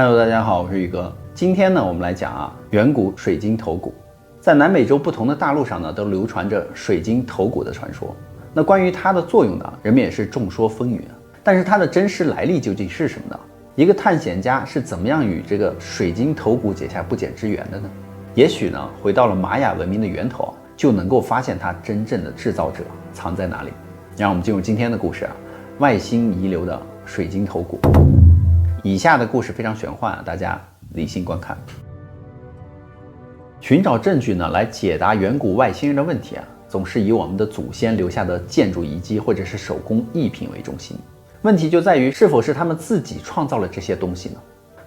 Hello， 大家好，我是宇哥。今天呢，我们来讲远古水晶头骨。在南美洲不同的大陆上呢，都流传着水晶头骨的传说。那关于它的作用呢，人们也是众说纷纭。但是它的真实来历究竟是什么呢？一个探险家是怎么样与这个水晶头骨结下不解之缘的呢？也许呢，回到了玛雅文明的源头，就能够发现它真正的制造者藏在哪里。让我们进入今天的故事外星遗留的水晶头骨。以下的故事非常玄幻大家理性观看。寻找证据呢，来解答远古外星人的问题总是以我们的祖先留下的建筑遗迹或者是手工艺品为中心。问题就在于是否是他们自己创造了这些东西呢？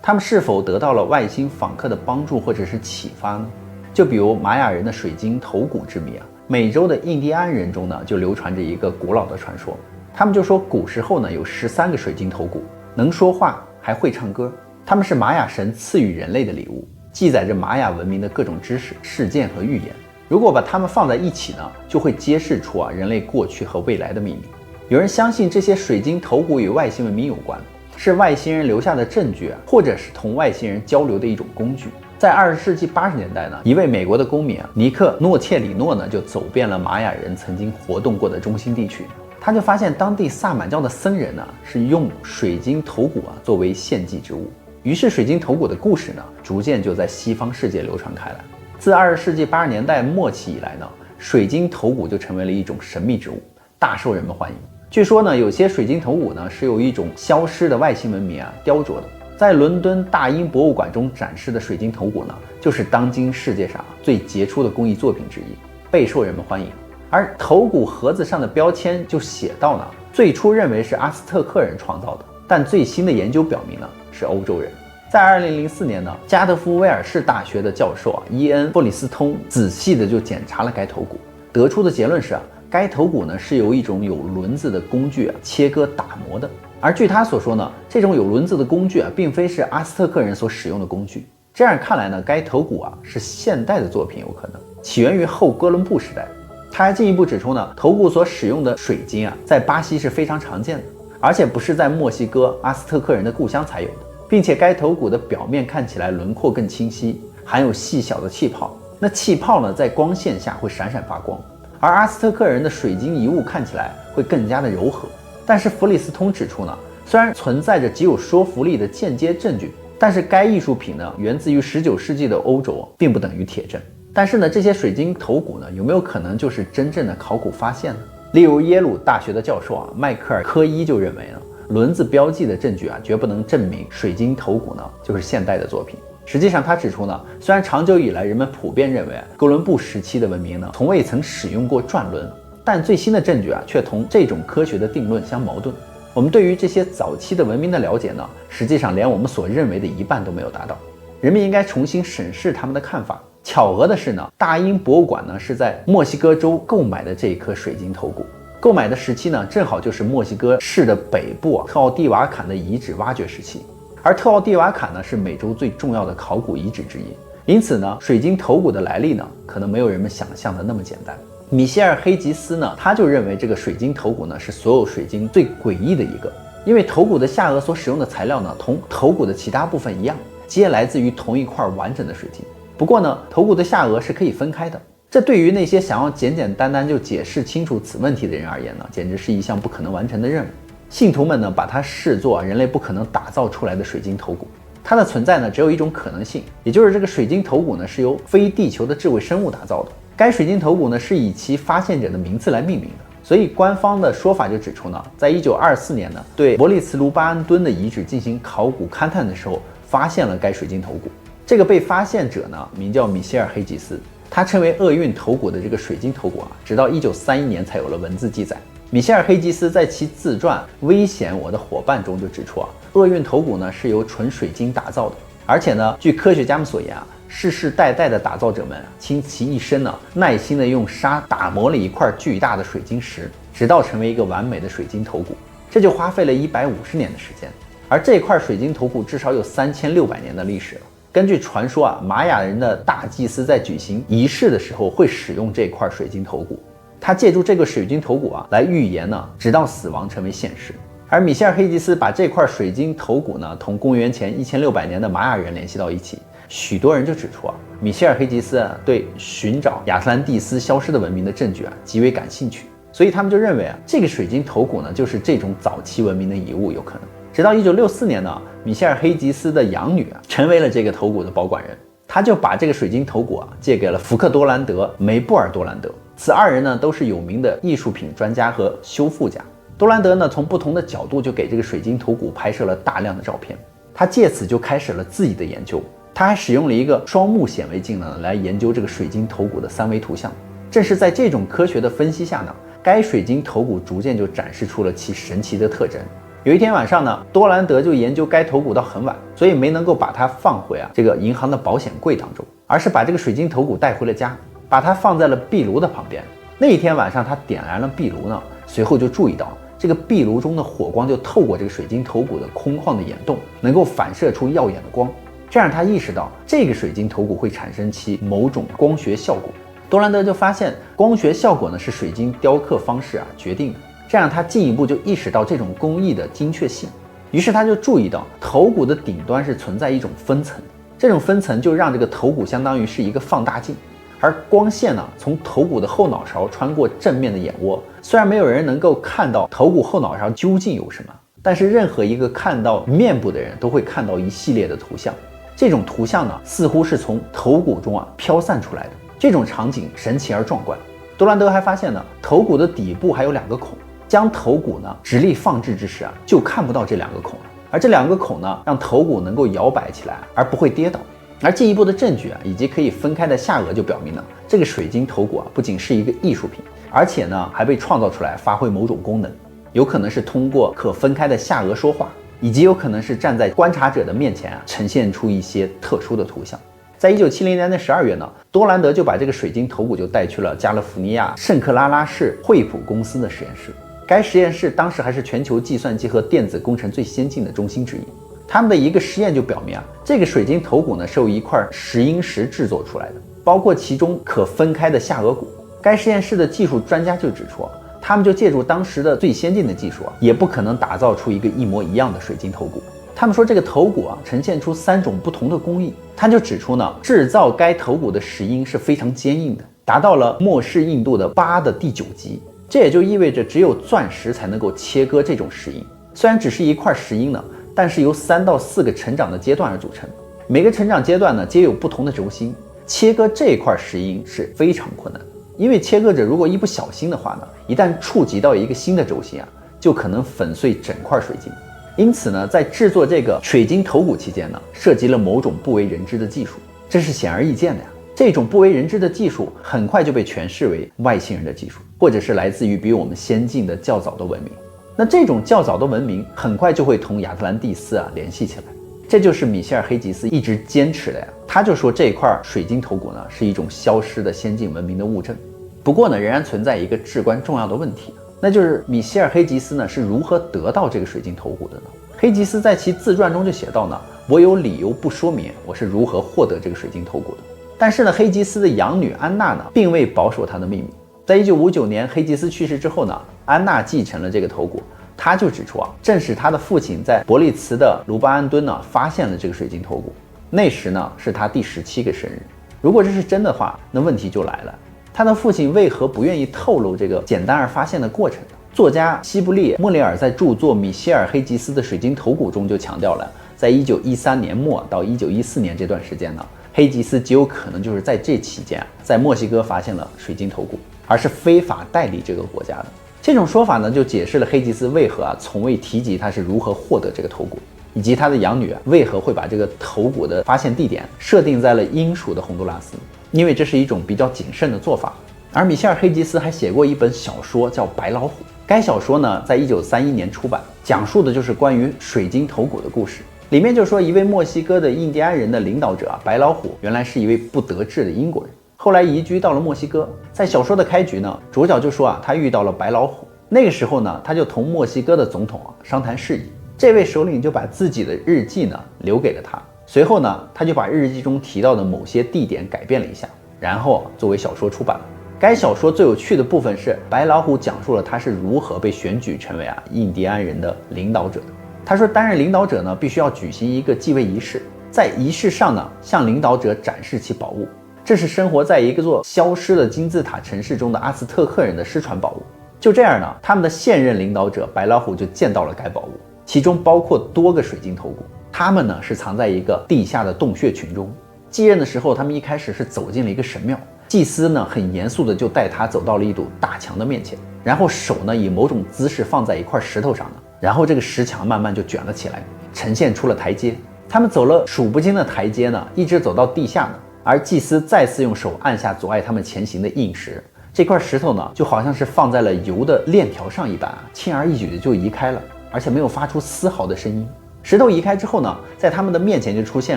他们是否得到了外星访客的帮助或者是启发呢？就比如玛雅人的水晶头骨之谜美洲的印第安人中呢，就流传着一个古老的传说。他们就说古时候呢，有13个水晶头骨，能说话还会唱歌，他们是玛雅神赐予人类的礼物，记载着玛雅文明的各种知识、事件和预言。如果把它们放在一起呢，就会揭示出人类过去和未来的秘密。有人相信这些水晶头骨与外星文明有关，是外星人留下的证据或者是同外星人交流的一种工具。在20世纪80年代呢，一位美国的公民尼克诺切里诺呢，就走遍了玛雅人曾经活动过的中心地区。他就发现当地萨满教的僧人呢，是用水晶头骨作为献祭之物。于是水晶头骨的故事呢，逐渐就在西方世界流传开来。自20世纪80年代末期以来呢，水晶头骨就成为了一种神秘之物，大受人们欢迎。据说呢，有些水晶头骨呢，是由一种消失的外星文明雕琢的。在伦敦大英博物馆中展示的水晶头骨呢，就是当今世界上最杰出的工艺作品之一，备受人们欢迎。而头骨盒子上的标签就写到呢，最初认为是阿斯特克人创造的，但最新的研究表明呢，是欧洲人。在2004年呢，加德福威尔士大学的教授伊恩·弗里斯通仔细的就检查了该头骨，得出的结论是该头骨呢是由一种有轮子的工具切割打磨的。而据他所说呢，这种有轮子的工具并非是阿斯特克人所使用的工具。这样看来呢，该头骨是现代的作品，有可能起源于后哥伦布时代。他还进一步指出呢，头骨所使用的水晶在巴西是非常常见的，而且不是在墨西哥阿斯特克人的故乡才有的，并且该头骨的表面看起来轮廓更清晰，含有细小的气泡。那气泡呢，在光线下会闪闪发光，而阿斯特克人的水晶遗物看起来会更加的柔和。但是弗里斯通指出呢，虽然存在着极有说服力的间接证据，但是该艺术品呢，源自于19世纪的欧洲，并不等于铁证。但是呢，这些水晶头骨呢，有没有可能就是真正的考古发现呢？例如耶鲁大学的教授迈克尔·科伊就认为呢，轮子标记的证据绝不能证明水晶头骨呢就是现代的作品。实际上他指出呢，虽然长久以来人们普遍认为哥伦布时期的文明呢从未曾使用过转轮，但最新的证据却同这种科学的定论相矛盾。我们对于这些早期的文明的了解呢，实际上连我们所认为的一半都没有达到。人们应该重新审视他们的看法。巧合的是呢，大英博物馆呢是在墨西哥州购买的这一颗水晶头骨。购买的时期呢，正好就是墨西哥市的北部特奥蒂瓦坎的遗址挖掘时期。而特奥蒂瓦坎呢是美洲最重要的考古遗址之一，因此呢，水晶头骨的来历呢，可能没有人们想象的那么简单。米歇尔·黑吉斯呢，他就认为这个水晶头骨呢是所有水晶最诡异的一个，因为头骨的下颚所使用的材料呢，同头骨的其他部分一样，皆来自于同一块完整的水晶。不过呢，头骨的下颚是可以分开的。这对于那些想要简简单单就解释清楚此问题的人而言呢，简直是一项不可能完成的任务。信徒们呢，把它视作人类不可能打造出来的水晶头骨。它的存在呢，只有一种可能性，也就是这个水晶头骨呢，是由非地球的智慧生物打造的。该水晶头骨呢，是以其发现者的名字来命名的。所以官方的说法就指出呢，在1924年呢，对伯利茨卢巴安敦的遗址进行考古勘探的时候，发现了该水晶头骨。这个被发现者呢，名叫米歇尔·黑吉斯，他称为厄运头骨的这个水晶头骨直到1931年才有了文字记载。米歇尔·黑吉斯在其自传《危险我的伙伴》中就指出厄运头骨呢是由纯水晶打造的，而且呢，据科学家们所言世世代代的打造者们倾其一生呢，耐心的用沙打磨了一块巨大的水晶石，直到成为一个完美的水晶头骨，这就花费了150年的时间。而这块水晶头骨至少有3600年的历史了。根据传说玛雅人的大祭司在举行仪式的时候会使用这块水晶头骨，他借助这个水晶头骨来预言呢，直到死亡成为现实。而米歇尔·黑吉斯把这块水晶头骨呢，同公元前1600年的玛雅人联系到一起，许多人就指出米歇尔·黑吉斯对寻找亚特兰蒂斯消失的文明的证据极为感兴趣，所以他们就认为这个水晶头骨呢，就是这种早期文明的遗物有可能。直到1964年呢，米歇尔·黑吉斯的养女成为了这个头骨的保管人，他就把这个水晶头骨借给了福克多兰德、梅布尔多兰德，此二人呢都是有名的艺术品专家和修复家。多兰德呢，从不同的角度就给这个水晶头骨拍摄了大量的照片，他借此就开始了自己的研究。他还使用了一个双目显微镜呢，来研究这个水晶头骨的3维图像。正是在这种科学的分析下呢，该水晶头骨逐渐就展示出了其神奇的特征。有一天晚上呢，多兰德就研究该头骨到很晚，所以没能够把它放回这个银行的保险柜当中，而是把这个水晶头骨带回了家，把它放在了壁炉的旁边。那一天晚上，他点燃了壁炉呢，随后就注意到这个壁炉中的火光就透过这个水晶头骨的空旷的眼洞，能够反射出耀眼的光，这让他意识到这个水晶头骨会产生其某种光学效果。多兰德就发现光学效果呢是水晶雕刻方式决定的，这让他进一步就意识到这种工艺的精确性。于是他就注意到头骨的顶端是存在一种分层，这种分层就让这个头骨相当于是一个放大镜，而光线呢从头骨的后脑勺穿过正面的眼窝。虽然没有人能够看到头骨后脑勺究竟有什么，但是任何一个看到面部的人都会看到一系列的图像。这种图像呢似乎是从头骨中飘散出来的，这种场景神奇而壮观。多兰德还发现呢，头骨的底部还有2个孔，将头骨呢直立放置之时就看不到这2个孔了，而这2个孔呢让头骨能够摇摆起来而不会跌倒。而进一步的证据以及可以分开的下颚就表明呢，这个水晶头骨不仅是一个艺术品，而且呢还被创造出来发挥某种功能，有可能是通过可分开的下颚说话，以及有可能是站在观察者的面前呈现出一些特殊的图像。在1970年的12月呢，多兰德就把这个水晶头骨就带去了加利福尼亚圣克拉拉市惠普公司的实验室。该实验室当时还是全球计算机和电子工程最先进的中心之一。他们的一个实验就表明这个水晶头骨呢是由一块石英石制作出来的，包括其中可分开的下颚骨。该实验室的技术专家就指出他们就借助当时的最先进的技术也不可能打造出一个一模一样的水晶头骨。他们说这个头骨呈现出3种不同的工艺。他就指出呢，制造该头骨的石英是非常坚硬的，达到了末世硬度的8的第9级。这也就意味着只有钻石才能够切割这种石英。虽然只是一块石英呢，但是由3到4个成长的阶段而组成，每个成长阶段呢皆有不同的轴心。切割这块石英是非常困难，因为切割者如果一不小心的话呢，一旦触及到一个新的轴心就可能粉碎整块水晶。因此呢，在制作这个水晶头骨期间呢，涉及了某种不为人知的技术，这是显而易见的这种不为人知的技术很快就被诠释为外星人的技术，或者是来自于比我们先进的较早的文明。那这种较早的文明很快就会同亚特兰蒂斯联系起来。这就是米歇尔·黑吉斯一直坚持的他就说这块水晶头骨呢是一种消失的先进文明的物证。不过呢，仍然存在一个至关重要的问题，那就是米歇尔·黑吉斯呢是如何得到这个水晶头骨的呢？黑吉斯在其自传中就写到呢，我有理由不说明我是如何获得这个水晶头骨的。但是呢，黑吉斯的养女安娜呢并未保守他的秘密。在1959年黑吉斯去世之后呢，安娜继承了这个头骨。他就指出正是他的父亲在伯利茨的卢巴安敦呢发现了这个水晶头骨，那时呢是他第17个生日。如果这是真的话，那问题就来了，他的父亲为何不愿意透露这个简单而发现的过程呢？作家西布利·莫雷尔在著作《米歇尔·黑吉斯的水晶头骨》中就强调了，在1913年末到1914年这段时间呢，黑吉斯极有可能就是在这期间在墨西哥发现了水晶头骨，而是非法代理这个国家的。这种说法呢，就解释了黑吉斯为何从未提及他是如何获得这个头骨，以及他的养女为何会把这个头骨的发现地点设定在了英属的洪都拉斯，因为这是一种比较谨慎的做法。而米歇尔·黑吉斯还写过一本小说叫《白老虎》，该小说呢在1931年出版，讲述的就是关于水晶头骨的故事。里面就说一位墨西哥的印第安人的领导者白老虎原来是一位不得志的英国人，后来移居到了墨西哥。在小说的开局呢，主角就说他遇到了白老虎，那个时候呢他就同墨西哥的总统商谈事宜，这位首领就把自己的日记呢留给了他，随后呢他就把日记中提到的某些地点改变了一下，然后作为小说出版了。该小说最有趣的部分是白老虎讲述了他是如何被选举成为印第安人的领导者的。他说，担任领导者呢，必须要举行一个继位仪式，在仪式上呢，向领导者展示其宝物。这是生活在一个座消失的金字塔城市中的阿兹特克人的失传宝物。就这样呢，他们的现任领导者白老虎就见到了该宝物，其中包括多个水晶头骨。他们呢是藏在一个地下的洞穴群中。继任的时候，他们一开始是走进了一个神庙，祭司呢很严肃的就带他走到了一堵大墙的面前，然后手呢以某种姿势放在一块石头上呢，然后这个石墙慢慢就卷了起来，呈现出了台阶。他们走了数不清的台阶呢，一直走到地下呢，而祭司再次用手按下阻碍他们前行的硬石，这块石头呢就好像是放在了油的链条上一般，轻而易举的就移开了，而且没有发出丝毫的声音。石头移开之后呢，在他们的面前就出现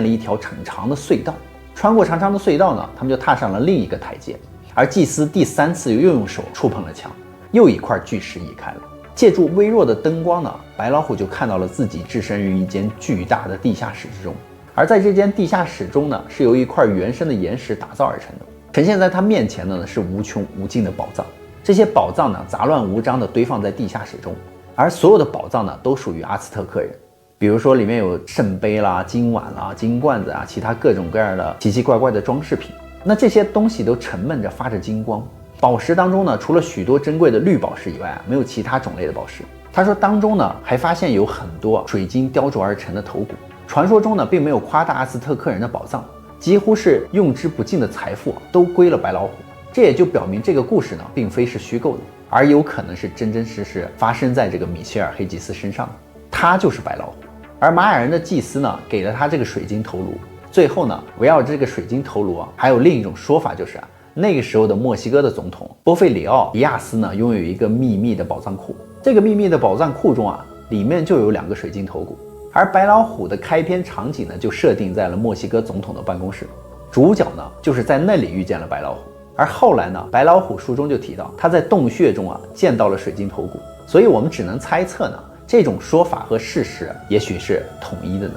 了一条长长的隧道，穿过长长的隧道呢，他们就踏上了另一个台阶，而祭司第3次又用手触碰了墙，又一块巨石移开了。借助微弱的灯光呢，白老虎就看到了自己置身于一间巨大的地下室之中，而在这间地下室中呢，是由一块原生的岩石打造而成的，呈现在他面前的呢是无穷无尽的宝藏。这些宝藏呢杂乱无章地堆放在地下室中，而所有的宝藏呢都属于阿兹特克人。比如说里面有圣杯啦、金碗啦、金罐子啊，其他各种各样的奇奇怪怪的装饰品。那这些东西都沉闷着发着金光。宝石当中呢，除了许多珍贵的绿宝石以外没有其他种类的宝石。他说当中呢还发现有很多水晶雕琢而成的头骨。传说中呢并没有夸大阿兹特克人的宝藏，几乎是用之不尽的财富都归了白老虎。这也就表明这个故事呢并非是虚构的，而有可能是真真实实发生在这个米歇尔黑吉斯身上的。他就是白老虎。而玛雅人的祭司呢给了他这个水晶头颅。最后呢，围绕这个水晶头颅还有另一种说法，就是那个时候的墨西哥的总统波费里奥·迪亚斯呢拥有一个秘密的宝藏库。这个秘密的宝藏库中里面就有2个水晶头骨。而白老虎的开篇场景呢就设定在了墨西哥总统的办公室，主角呢就是在那里遇见了白老虎。而后来呢，白老虎书中就提到他在洞穴中见到了水晶头骨，所以我们只能猜测呢，这种说法和事实也许是统一的呢。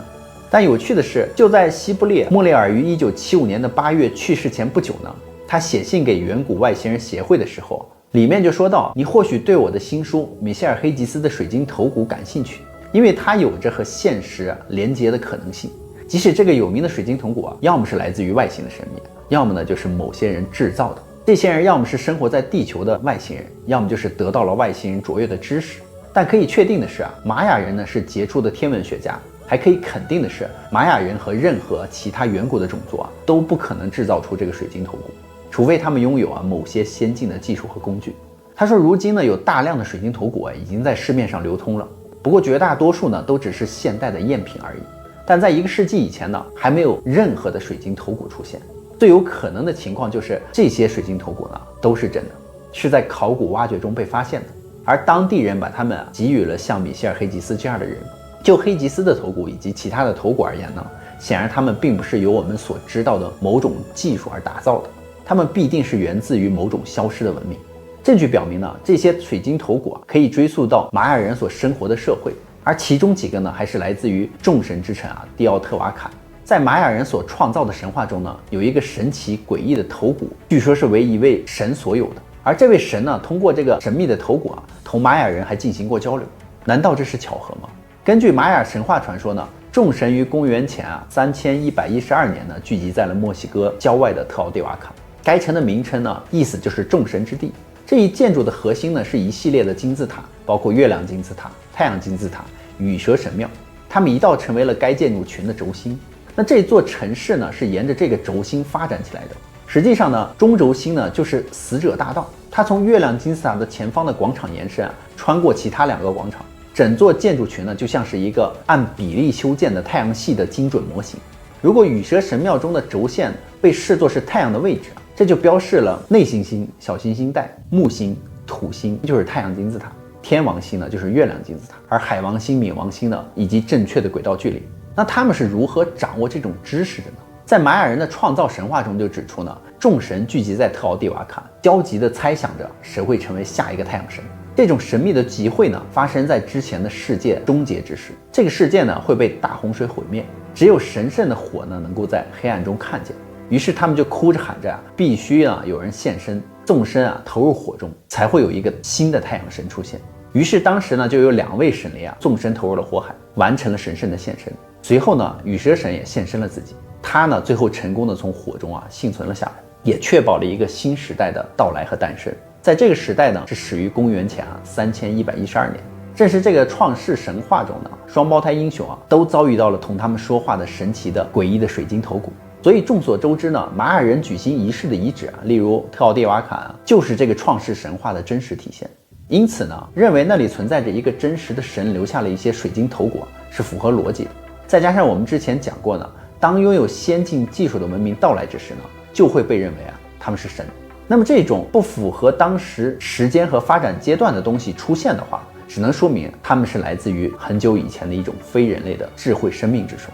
但有趣的是，就在西布列·莫列尔于1975年的8月去世前不久呢，他写信给远古外星人协会的时候，里面就说到，你或许对我的新书《米歇尔·黑吉斯的水晶头骨》感兴趣，因为它有着和现实连接的可能性。即使这个有名的水晶头骨要么是来自于外星的神秘，要么呢就是某些人制造的。这些人要么是生活在地球的外星人，要么就是得到了外星人卓越的知识。但可以确定的是玛雅人呢是杰出的天文学家，还可以肯定的是，玛雅人和任何其他远古的种族都不可能制造出这个水晶头骨，除非他们拥有某些先进的技术和工具。他说，如今呢有大量的水晶头骨已经在市面上流通了，不过绝大多数呢都只是现代的赝品而已。但在1个世纪以前呢，还没有任何的水晶头骨出现。最有可能的情况就是这些水晶头骨呢都是真的，是在考古挖掘中被发现的。而当地人把他们给予了像米歇尔·黑吉斯这样的人。就黑吉斯的头骨以及其他的头骨而言呢，显然他们并不是由我们所知道的某种技术而打造的，他们必定是源自于某种消失的文明。证据表明呢，这些水晶头骨可以追溯到玛雅人所生活的社会，而其中几个呢还是来自于众神之城蒂奥特瓦坎。在玛雅人所创造的神话中呢，有一个神奇诡异的头骨，据说是为一位神所有的。而这位神呢，通过这个神秘的头骨同玛雅人还进行过交流。难道这是巧合吗？根据玛雅神话传说呢，众神于公元前3112年呢聚集在了墨西哥郊外的特奥蒂瓦坎。该城的名称呢，意思就是众神之地。这一建筑的核心呢，是一系列的金字塔，包括月亮金字塔、太阳金字塔、羽蛇神庙，它们一道成为了该建筑群的轴心。那这座城市呢，是沿着这个轴心发展起来的。实际上呢，中轴心呢就是死者大道，它从月亮金字塔的前方的广场延伸穿过其他2个广场。整座建筑群呢，就像是一个按比例修建的太阳系的精准模型。如果羽蛇神庙中的轴线被视作是太阳的位置，这就标示了内行星、小行星带、木星、土星就是太阳金字塔，天王星呢就是月亮金字塔，而海王星、冥王星呢以及正确的轨道距离。那他们是如何掌握这种知识的呢？在玛雅人的创造神话中就指出呢，众神聚集在特奥蒂瓦坎，焦急地猜想着谁会成为下一个太阳神。这种神秘的集会呢，发生在之前的世界终结之时。这个世界呢会被大洪水毁灭，只有神圣的火呢能够在黑暗中看见。于是他们就哭着喊着必须有人现身，纵身投入火中，才会有一个新的太阳神出现。于是当时就有2位神灵纵身投入了火海，完成了神圣的现身。随后羽蛇神也现身了自己，他最后成功的从火中幸存了下来，也确保了一个新时代的到来和诞生。在这个时代是始于公元前3112年。正是这个创世神话中双胞胎英雄都遭遇到了同他们说话的神奇的诡异的水晶头骨。所以众所周知玛雅人举行仪式的遗址例如特奥蒂瓦坎就是这个创世神话的真实体现。因此认为那里存在着一个真实的神留下了一些水晶头骨是符合逻辑的。再加上我们之前讲过当拥有先进技术的文明到来之时就会被认为他们是神。那么这种不符合当时时间和发展阶段的东西出现的话，只能说明他们是来自于很久以前的一种非人类的智慧生命之中。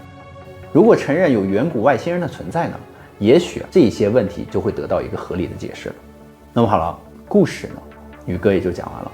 如果承认有远古外星人的存在也许这些问题就会得到一个合理的解释了。那么好了，故事宇哥也就讲完了。